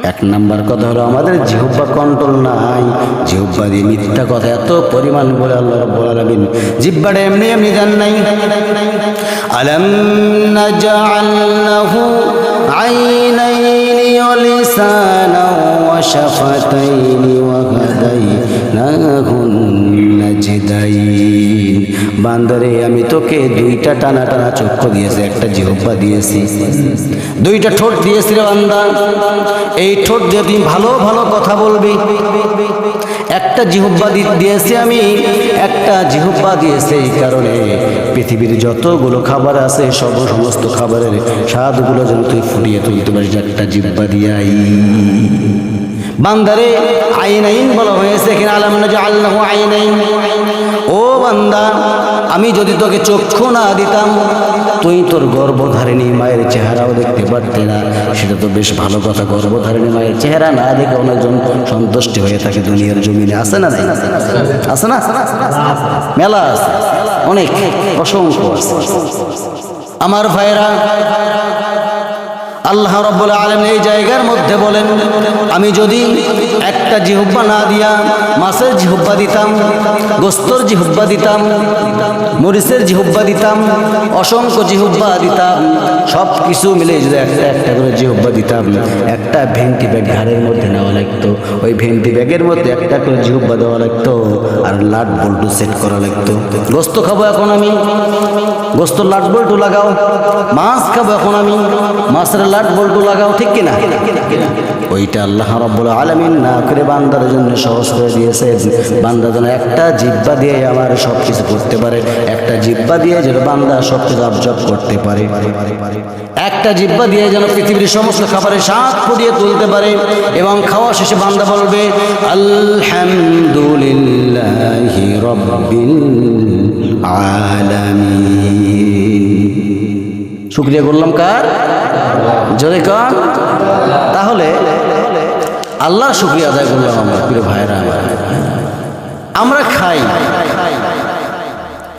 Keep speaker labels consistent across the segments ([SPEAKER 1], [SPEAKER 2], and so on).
[SPEAKER 1] এক নাম্বার কথা হলো আমাদের জিহ্বা কন্ট্রোল নাই। জিহ্বা দিয়ে মিথ্যা কথা এত পরিমাণ বলে আল্লাহ রাব্বুল আলামিন জিহ্বাটা এমনি এমনি দেন নাই। আলাম নাজআল লাহু আইনাইনি ওয়া লিসানান ওয়া শাফাতাইনি ওয়া হাদাইনাহুন নাজদাইন। বান্দারে আমি তোকে দুইটা টানা টানা চক্ষু দিয়েছি, একটা জিহ্বা দিয়েছি, দুইটা ঠোঁট দিয়েছি রে বান্দা। এই ঠোঁট দিয়ে তুমি ভালো ভালো কথা বলবি। একটা জিহ্বা দিয়েছি আমি, একটা জিহ্বা দিয়েছে এই কারণে পৃথিবীর যতগুলো খাবার আছে সমস্ত খাবারের স্বাদগুলো যেন তুই ফুটিয়ে তুলতে পারিস একটা জিহ্বা দিয়াই। বান্দারে আইনাইন বলা হয়েছে এখানে, আলাম নাজআল লাহু আইনাইন। ও বান্দা, আমি যদি তোকে চক্ষু না দিতাম তুই তোর গর্ভধারিণী মায়ের চেহারাও দেখতে পারতে না। সেটা তো বেশ ভালো কথা, গর্ভধারিণী মায়ের চেহারা না দেখে অনেকজন সন্তুষ্ট হয়ে থাকে দুনিয়ার জমিনে, আছে না? আছে না? মেলা আছে, অনেক অসংখ্য আছে। আমার ভাইরা, আল্লাহ রাব্বুল আলামিন এই জায়গার মধ্যে বলেন, আমি যদি একটা জিহ্বা না দিয়া মাছের জিহ্বা দিতাম, গোস্তর জিহ্বা দিতাম, মরিচের জিহ্বা দিতাম, অসংখ্য জিহ্বা দিতাম, সব কিছু মিলে যদি একটা একটা করে জিহ্বা দিতাম, একটা ভেন্টি ব্যাগ ঘাড়ের মধ্যে নেওয়া লাগতো, ওই ভেন্টি ব্যাগের মধ্যে একটা করে জিহ্বা দেওয়া লাগতো, আর লাট বল্টু সেট করা লাগতো। গোস্ত খাবো এখন আমি, গোস্তর লাট বল্টু লাগাও। মাছ খাবো এখন আমি, মাছের লাট বল্টু লাগাও, ঠিক কিনা? ওইটা আল্লাহ রাব্বুল আলামিন না করে বান্দার জন্য সহজ করে দিয়েছে। বান্দা যেন একটা জিহ্বা দিয়ে আমার সব কিছু করতে পারে, একটা জিহ্বা দিয়ে যেন বান্দা সব কিছু অবজর্ভ করতে পারে, একটা জিহ্বা দিয়ে যেন পৃথিবীর সমস্ত খাবারের স্বাদ ফুটিয়ে তুলতে পারে, এবং খাওয়া শেষে বান্দা বলবে আলহামদুলিল্লাহি রাব্বিল আলামিন। শুকরিয়া করলাম কার? জোরে কার? তাহলে আল্লাহর শুকরিয়া আদায় করলাম আমরা। প্রিয় ভাইরা, আমরা খাই,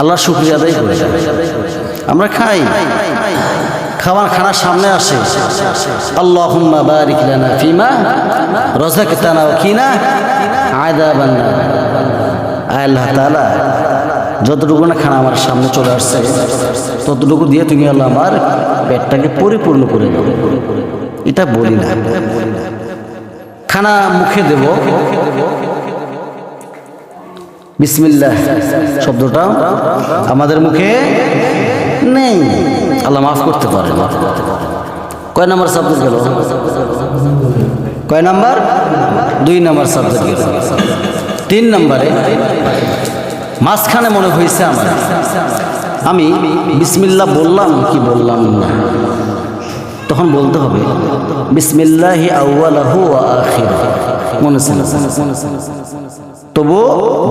[SPEAKER 1] আল্লাহর শুকরিয়া আদায় করি, আমরা খাই, খানার সামনে আসে আল্লাহুম্মা বারিক লানা ফিমা রাযাকতানা ওয়া কিনা আযাবান নার। আল্লাহ তাআলা যতটুকু না খানা আমার সামনে চলে আসছে ততটুকু দিয়ে তুমি আল্লাহ আমার পেটটাকে পরিপূর্ণ করে দাও। এটা বলি না, খানা মুখে দেব, বিসমিল্লাহ শব্দটা আমাদের মুখে নেই। আল্লাহ মাফ করতে পারে। কয় নাম্বার সাবজেক্ট গেল? কয় নাম্বার? 2 নাম্বার সাবজেক্ট গেল। 3 নাম্বারে মাঝখানে মনে হয়েছে আমার আমি বিসমিল্লাহ বললাম কি বললাম না, তখন বলতে হবে বিসমিল্লাহি আউয়ালাহু ওয়া আখিরাহু। মনে ছিল, তবু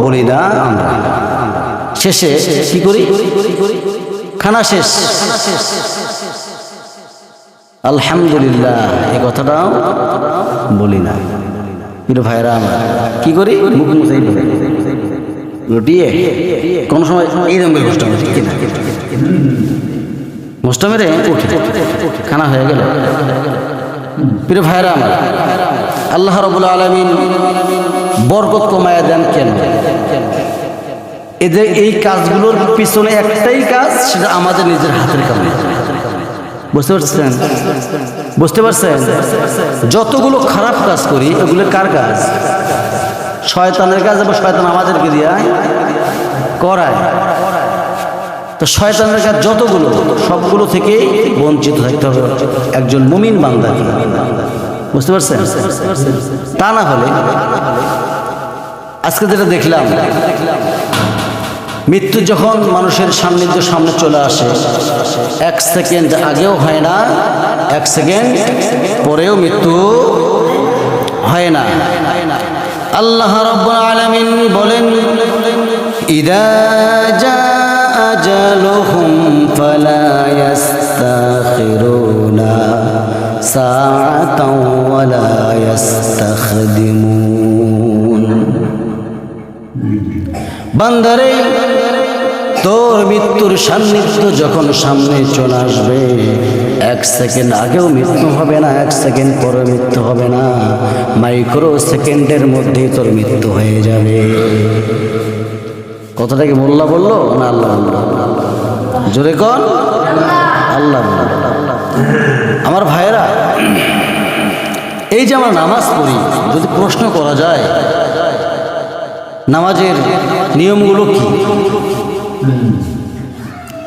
[SPEAKER 1] বলি না আমরা। শেষে কি করি? খানা শেষ আলহামদুলিল্লাহ এই কথাটাও বলি না। প্রিয় ভাইরা, আমরা কি করি? মুখ মুছাই লুটিয়ে কোন সময় এই রঙের গোষ্ঠ, ঠিক কিনা? গোষ্ঠ মেরে উঠে খানা হয়ে গেল। প্রিয় ভাইরা আমার, আল্লাহ রাব্বুল আলামিন বরকত কমায়া দেন কেন? এদের এই কাজগুলোর পিছনে একটাই কাজ, সেটা আমাদের নিজের হাতের কাজ। বুঝতে পারছেন? বুঝতে পারছেন? যতগুলো খারাপ কাজ করি এগুলো কার কাজ? শয়তানের কাজ, এবং শয়তান আমাদেরকে দিয়ে করায়। তো শয়তানের কাজ যতগুলো, সবগুলো থেকেই বঞ্চিত থাকতে হবে একজন মুমিন বান্দাকে। বুঝতে পারছেন? তা না হলে আজকে যেটা দেখলাম, মৃত্যু যখন মানুষের সামনে চলে আসে, 1 সেকেন্ড আগেও হয় না, 1 সেকেন্ড পরেও মৃত্যু হয় না। আল্লাহ রাব্বুল আলামিন বলেন, ইযা জাআ আজালুহুম ফালা ইস্তাখিরুনা সাআতাও ওয়ালা ইস্তাখদিমুন। বান্দারে, তোর মৃত্যুর সান্নিধ্য যখন সামনে চলে আসবে, এক সেকেন্ড আগেও মৃত্যু হবে না, এক সেকেন্ড পরে মৃত্যু হবে না, মাইক্রো সেকেন্ডের মধ্যেই তোর মৃত্যু হয়ে যাবে। কথাটা কি মোল্লা বললো না আল্লাহ বললো? জোরে কন, আল্লাহ বললো। আমার ভাইয়েরা, এই যে আমরা নামাজ পড়ি, যদি প্রশ্ন করা যায় নামাজের নিয়মগুলো কি,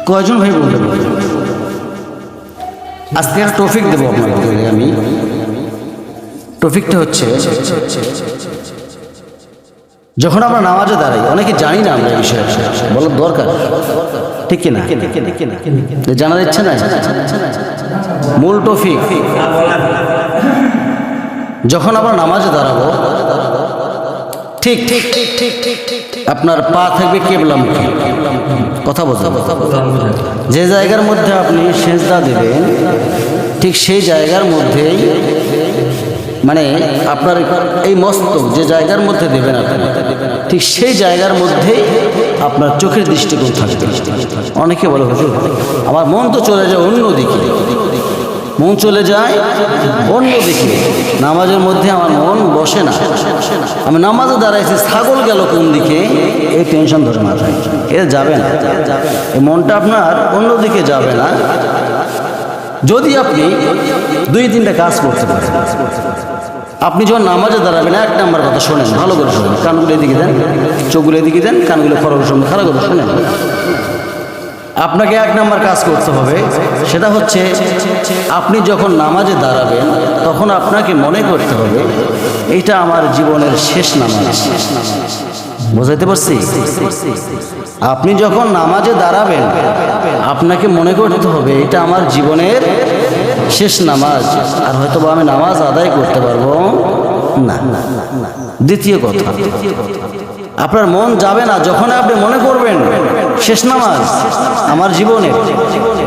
[SPEAKER 1] কয়জন ভাই বলতে পারবে? আজকে একটা টপিক দেবো আপনাকে আমি। টপিকটা হচ্ছে, যখন আমরা নামাজে দাঁড়াই, অনেকে জানি না আমরা এই বিষয়ে, বলার দরকার, ঠিক কিনা? জানার ইচ্ছে না? মূল টপিক, যখন আমরা নামাজে দাঁড়াবো, ঠিক ঠিক ঠিক ঠিক ঠিক ঠিক আপনার পা থাকবে কেবলামুখী। কথা বলতে, যে জায়গার মধ্যে আপনি সেজদা দেবেন, ঠিক সেই জায়গার মধ্যেই, মানে আপনার এই মস্তক যে জায়গার মধ্যে দেবেন আপনি, ঠিক সেই জায়গার মধ্যেই আপনার চোখের দৃষ্টিকোণ থাকবে। অনেকে বলে হুজুর আমার মন তো চলে যায় অন্যদিকে, মন চলে যায় অন্যদিকে, নামাজের মধ্যে আমার মন বসে না, আমি নামাজে দাঁড়াইছি ছাগল গেল কোন দিকে, এই টেনশন ধরে মাথায়, এ যাবে না, এই মনটা আপনার অন্যদিকে যাবে না। যদি আপনি 2-3টা কাজ করতে পারেন, আপনি যখন নামাজে দাঁড়াবেন, 1 নাম্বার কথা শোনেন, ভালো করে শোনেন, কানগুলো এদিকে দেন, চোখগুলো এদিকে দেন, কানগুলো খরগোশের সঙ্গে খারাপ করে শোনেন। আপনাকে 1 নাম্বার কাজ করতে হবে, সেটা হচ্ছে আপনি যখন নামাজে দাঁড়াবেন, তখন আপনাকে মনে করতে হবে এইটা আমার জীবনের শেষ নামাজ। বোঝাইতে পারছি? আপনি যখন নামাজে দাঁড়াবেন, আপনাকে মনে করতে হবে এটা আমার জীবনের শেষ নামাজ, আর হয়তো আমি নামাজ আদায় করতে পারবো না। দ্বিতীয় কথা, আপনার মন যাবে না, যখন আপনি মনে করবেন শেষ নামাজ আমার জীবনে,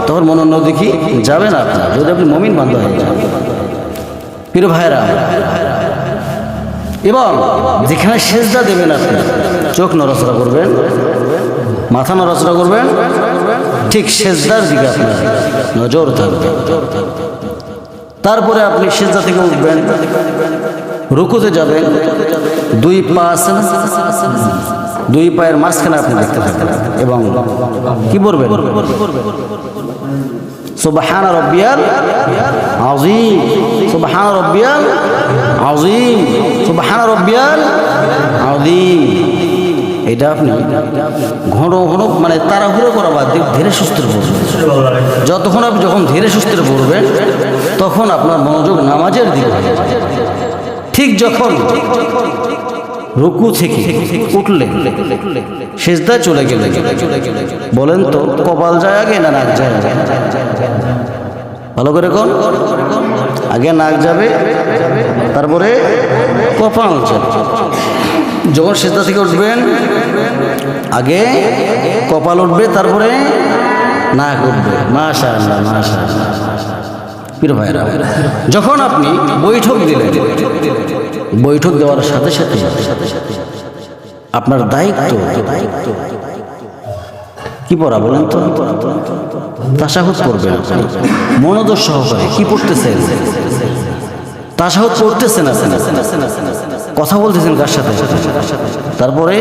[SPEAKER 1] তখন মন অন্যদিকে যাবে না আপনার, যদি আপনি মুমিন বান্দা হয়ে যান। প্রিয় ভাইরা, এবং যেখানে সেজদা দেবেন আপনি চোখ নড়াচড়া করবেন, মাথা নড়াচড়া করবেন, ঠিক সেজদার দিকে আপনার নজর থাকবে। তারপরে আপনি সেজদা থেকে উঠবেন, রুকুতে যাবেন, 2 পা আছে না, 2 পায়ের মাঝখানে আপনি দেখতে থাকবেন এবং কি বলবেন? সুবহান রাব্বিয়াল আযীম, সুবহান রাব্বিয়াল আযীম, সুবহান রাব্বিয়াল আযীম। এটা আপনি ঘন ঘন, মানে তাড়াহুড়ো করা বাদ দিয়ে ধীরে সুস্থে পড়বেন। যতক্ষণ আপনি যখন ধীরে সুস্থে পড়বেন, তখন আপনার মনোযোগ নামাজের দিকে হবে। ঠিক যখন রুকু থেকে উঠলেন, সিজদায় চলে গেলেন, বলেন তো কপাল যায় আগে না নাক যায় আগে? ভালো করে কোন, আগে নাক যাবে, তারপরে কপাল যাবে। যখন সিজদা থেকে উঠবেন, আগে কপাল উঠবে, তারপরে নাক উঠবে। মাশাআল্লাহ, মাশাআল্লাহ। প্রিয় ভাইরা, যখন আপনি বৈঠক দিলেন, বৈঠক দেওয়ার সাথে সাথে আপনার দায়িত্ব কি পড়া বলেন তো? তাশাহুদ পড়বেন আপনি মনোযোগ সহকারে। কি পড়তেছেন? তাশাহুদ পড়তেছেন, কথা বলতেছেন কার সাথে? তারপরে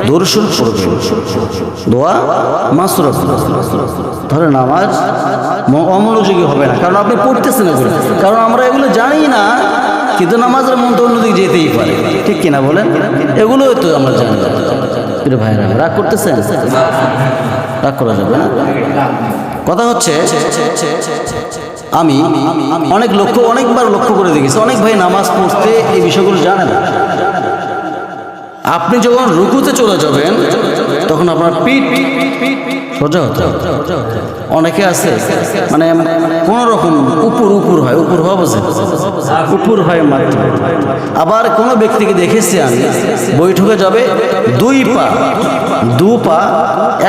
[SPEAKER 1] দরুদ শরীফ পড়বেন, দোয়া মাসরুফ। তাহলে নামাজ অমনোযোগী হবে না, কারণ আপনি পড়তেছেন এগুলো। কারণ আমরা এগুলো জানি না, কিন্তু নামাজের মন তো অন্যদিকে যেতেই পারে, ঠিক কিনা বলেন? এগুলোই তো আমরা জানি। প্রিয় ভাইরা, রাগ করতেছেন? রাগ করা যাবে না। কথা হচ্ছে, আমি অনেকবার লক্ষ্য করে দেখেছি, অনেক ভাই নামাজ পড়তে এই বিষয়গুলো জানে না। আপনি যখন রুকুতে চলে যাবেন, তখন আপনার পিঠ সোজা হতে হবে। অনেকে আছে মানে কোন রকম উপর হয়, উপর হওয়া বোঝে, উপর হয় মাত্র। আবার কোনো ব্যক্তিকে দেখেছি আমি, বৈঠকে যাবে, 2 পা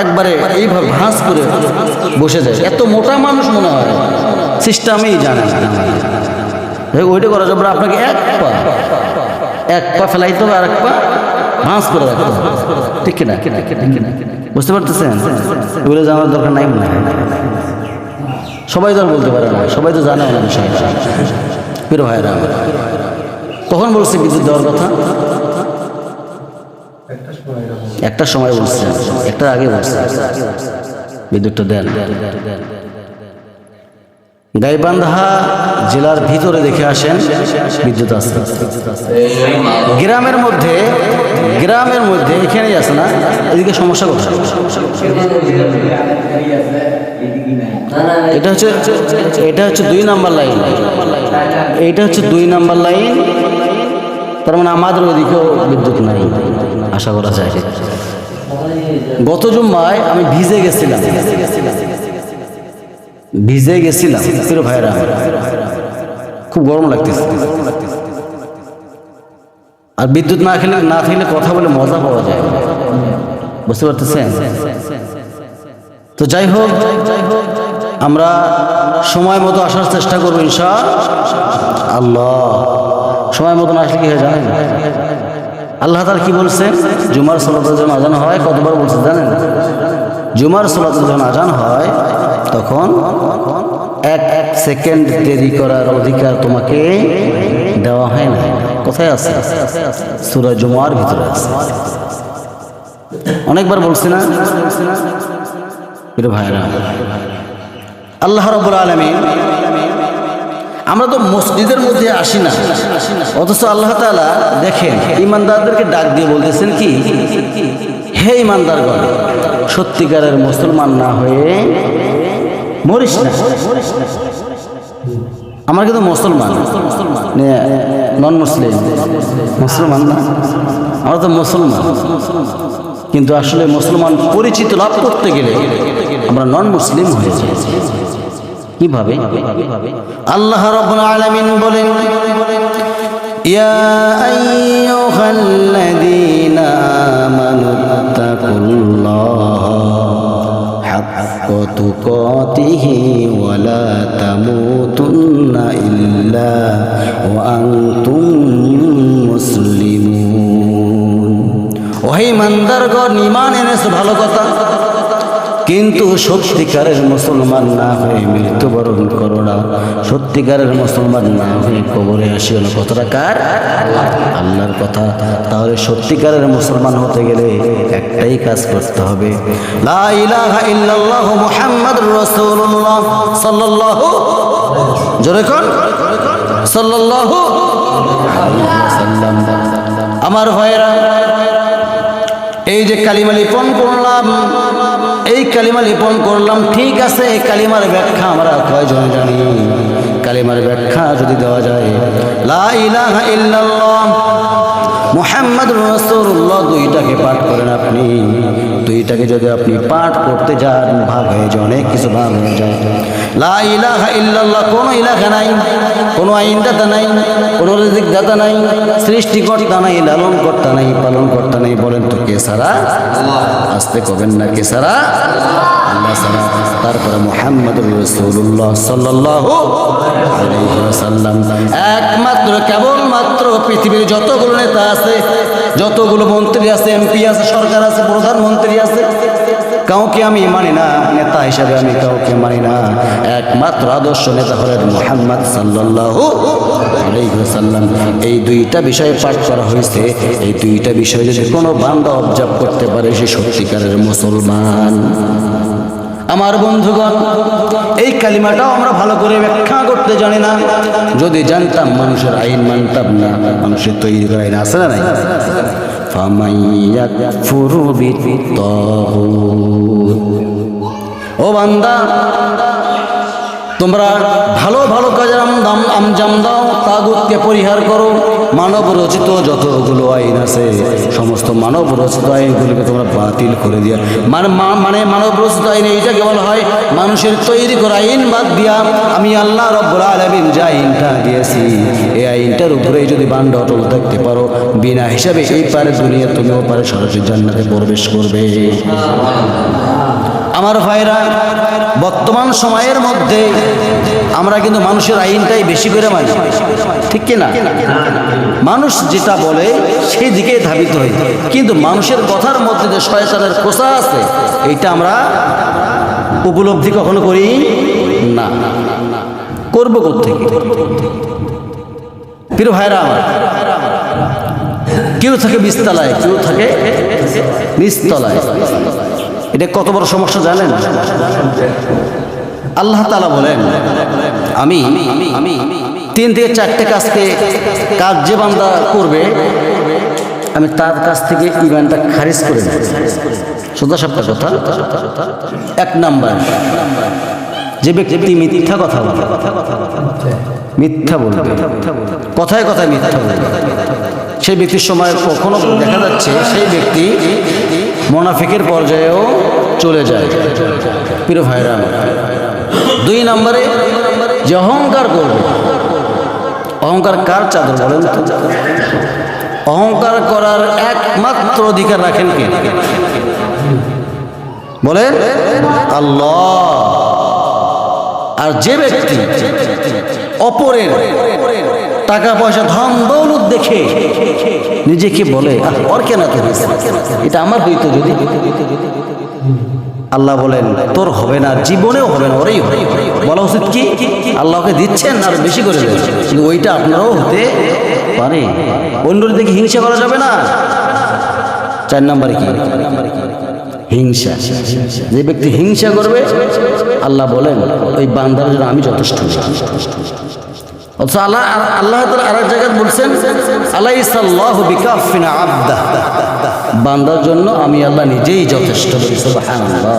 [SPEAKER 1] একবারে এইভাবে ভাঁজ করে বসে যায়। এত মোটা মানুষ মনে হয়, সিস্টেমেই জানে না। ওইটা করা যাবে, আপনাকে এক পা ফেলাইতে হবে, আর 1 পা ভাঁজ করে রাখতে হবে, ঠিক কিনা? বুঝতে পারতেছেন? এগুলো জানার দরকার নাই মনে হয়। সবাই তো আর বলতে পারে না, সবাই তো জানে অনেক বিষয়। প্রিয় ভাইরা, কখন বলছি বিদ্যুৎ দেওয়ার কথা? একটা সময় বলছে, একটার আগে বলছে বিদ্যুৎটা দেন। গাইবান্ধা জেলার ভিতরে দেখে আসেন বিদ্যুৎ আছে। গ্রামের মধ্যে এখানেই আছে না, এদিকে সমস্যা কোথায়? এটা হচ্ছে 2 নাম্বার লাইন, এইটা হচ্ছে 2 নাম্বার লাইন। তার মানে আমাদের ওইদিকেও বিদ্যুৎ নাই আশা করা যায়। গত জুম্মায় আমি ভিজে গেছিলাম প্রিয় ভাইরা, খুব গরম লাগতেছে। আর বিদ্যুৎ না থাকলে কথা বলে মজা পাওয়া যায়, বুঝতে পারতেছেন? তো যাই হোক, আমরা সময় মতো আসার চেষ্টা করবো ইনশাআল্লাহ। সময় মতো না আসলে কি হয় জানেন? আল্লাহ তাআলা কি বলছেন? জুমার সালাতের যখন আজান হয়, কতবার বলছে জানেন? জুমার সালাতের যখন আজান হয় তখন 1 সেকেন্ড দেরি করার অধিকার তোমাকে দেওয়া হয় না। কোথায় আছে? সূরা জুমার ভিতরে আছে। অনেকবার বলছি না প্রিয় ভাইরা? আল্লাহ রাব্বুল আলামিন, আমরা তো মসজিদের মধ্যে আসি না, অথচ আল্লাহ তাআলা দেখেন ইমানদারদেরকে ডাক দিয়ে বলতেছেন কি, হে ইমানদারগণ, সত্যিকারের মুসলমান না হয়ে মরিস না। আমরা কিন্তু মুসলমান, নন মুসলমান না, আমরা তো মুসলমান, কিন্তু আসলে মুসলমান পরিচিত লাভ করতে গেলে আমরা নন মুসলিম হয়ে যাই। কিভাবে? আল্লাহ রাব্বুল আলামিন বলেন, ইয়া আইয়ুহাল্লাযীনা আমানুত্তাকুল্লাহা হাক্কা তুকাতিহি ওয়া লা তামুতুন্না ইল্লা ওয়া আনতুম মুসলিমুন। ওহে ইমানদারগণ, ঈমান এনেছো ভালো কথা, কিন্তু সত্যিকারের মুসলমান না হয়ে মৃত্যুবরণ করো না। সত্যিকারের মুসলমান না হয়ে কবরে আসিও না। কথাটা কার? আল্লাহর কথা। তাহলে সত্যিকারের মুসলমান হতে গেলে একটাই কাজ করতে হবে, লা ইলাহা ইল্লাল্লাহু মুহাম্মাদুর রাসূলুল্লাহ সাল্লাল্লাহু, জোরে কোন, সাল্লাল্লাহু আলাইহি ওয়াসাল্লাম। আমার ভাইরা, এই যে কালিমা লিপন করলাম, এই কালিমা লিপন করলাম, ঠিক আছে, এই কালিমার ব্যাখ্যা আমরা কয়জন জানি? কালিমার ব্যাখ্যা যদি দেওয়া যায়, লা ইলাহা ইল্লাল্লাহ মুহাম্মাদুর রাসূলুল্লাহ, 2টাকে পাঠ করেন আপনি। 2টাকে যদি আপনি পাঠ করতে যান, ভাগ হয়ে যায়, অনেক কিছু ভাগ হয়ে যায়। লা ইলাহা ইল্লাল্লাহ, কোনো ইলাহা নাই, কোনো আইনদাতা নাই, কোনো রিজিকদাতা নাই, সৃষ্টিকর্তা নাই, লালনকর্তা নাই, পালনকর্তা নাই। বলেন তো কে ছাড়া? আসতে কবেন না, কে ছাড়া? আল্লাহ ছাড়া। তারপরে মুহাম্মাদুর রাসূলুল্লাহ সাল্লাল্লাহু আলাইহি ওয়াসাল্লাম, একমাত্র কেবলমাত্র পৃথিবীর যতগুলো নেতা আছে, যতগুলো মন্ত্রী আছে, এমপি আছে, সরকার আছে, প্রধানমন্ত্রী আছে, কাউকে আমি মানি না, নেতা হিসাবে আমি কাউকে মানি না। একমাত্র আদর্শ নেতা হলেন মুহাম্মদ সাল্লাল্লাহু আলাইহি ওয়াসাল্লাম। এই 2টা বিষয় পাঠ করা হয়েছে। এই 2টা বিষয় যদি কোনো বান্দা অবজার্ভ করতে পারে, সে সত্যিকারের মুসলমান। আমার বন্ধুগণ, এই কালিমাটাও আমরা ভালো করে ব্যাখ্যা করতে জানি না। যদি জানতাম, মানুষের আইন মানতাম না। মানুষের তৈরি করা আইন আছে না নাই? ও বান্দা, তোমরা ভালো ভালো কাজের আঞ্জাম দাও, তাগুতকে পরিহার করো। মানব রচিত যতগুলো আইন আছে, সমস্ত মানব রচিত আইনগুলোকে তোমরা বাতিল করে দিয়া, মানে মানব রচিত আইন এইটাকে বলা হয় মানুষের তৈরি করা আইন বাদ দিয়া আমি আল্লাহ রাব্বুল আলামিন যে আইনটা দিয়েছি, এই আইনটার উপরেই যদি বান্দা অটল থাকতে পারো, বিনা হিসাবে এই পারে দুনিয়া, তুমিও পারে সরাসরি জান্নাতে প্রবেশ করবে। আমার ভাইরা, বর্তমান সময়ের মধ্যে আমরা কিন্তু মানুষের আইনটাই বেশি করে মানি, ঠিক কিনা? মানুষ যেটা বলে সেই দিকে ধাবিত হই, কিন্তু মানুষের কথার মধ্যে যে শয়তানের খোসা আছে, এইটা আমরা উপলব্ধি কখনো করি না। করবো কোত্থেকে? প্রিয় ভাইরা আমার, কেউ থাকে বিস্তলায়, কেউ থাকে নিচতলায়। এটা কত বড় সমস্যা জানেন? আল্লাহ তাআলা বলেন, আমি 3 থেকে 4টে কাজ যে বান্দা করবে আমি তার কাছ থেকে ঈমানটা খারিজ করে নেব। সোজা সাপটা কথা। 1 নাম্বার, যে ব্যক্তি মিথ্যা কথা বলবে, মিথ্যা বলবে, কথায় কথায় মিথ্যা বলবে, সেই ব্যক্তির সময় কখনো দেখা যাচ্ছে সেই ব্যক্তি মুনাফিকের পর্যায়েও চলে যায়। প্রিয় ভাইরা আমার, 2 নম্বরে যে অহংকার করবে। অহংকার কার চাদর বলেন তো? অহংকার করার একমাত্র অধিকার রাখেন কে? বলেন আল্লাহ। আর যে ব্যক্তি অপরের টাকা পয়সা ধন দৌলত দেখে নিজেকে বলে ওর কেন এত হয়েছে, এটা আমার হইতো যদি, আল্লাহ বলেন তোর হবে না, জীবনেও হবে না, ওরেই হবে। বলা উচিত কি? আল্লাহকে দিচ্ছেন আর বেশি করে দেবেন, কিন্তু ওইটা আপনারাও হতে পারে। অন্যের দিকে হিংসা করা যাবে না। 4 নম্বরে কি? হিংসা। যে ব্যক্তি হিংসা করবে আল্লাহ বলেন ওই বান্দার জন্য আমি যথেষ্ট। অথচ আল্লাহ তাআলা আরেক জায়গায় বলছেন আলাইসাল্লাহু বিকাফিন আবদা, বান্দার জন্য আমি আল্লাহ নিজেই যথেষ্ট। সুবহানাল্লাহ।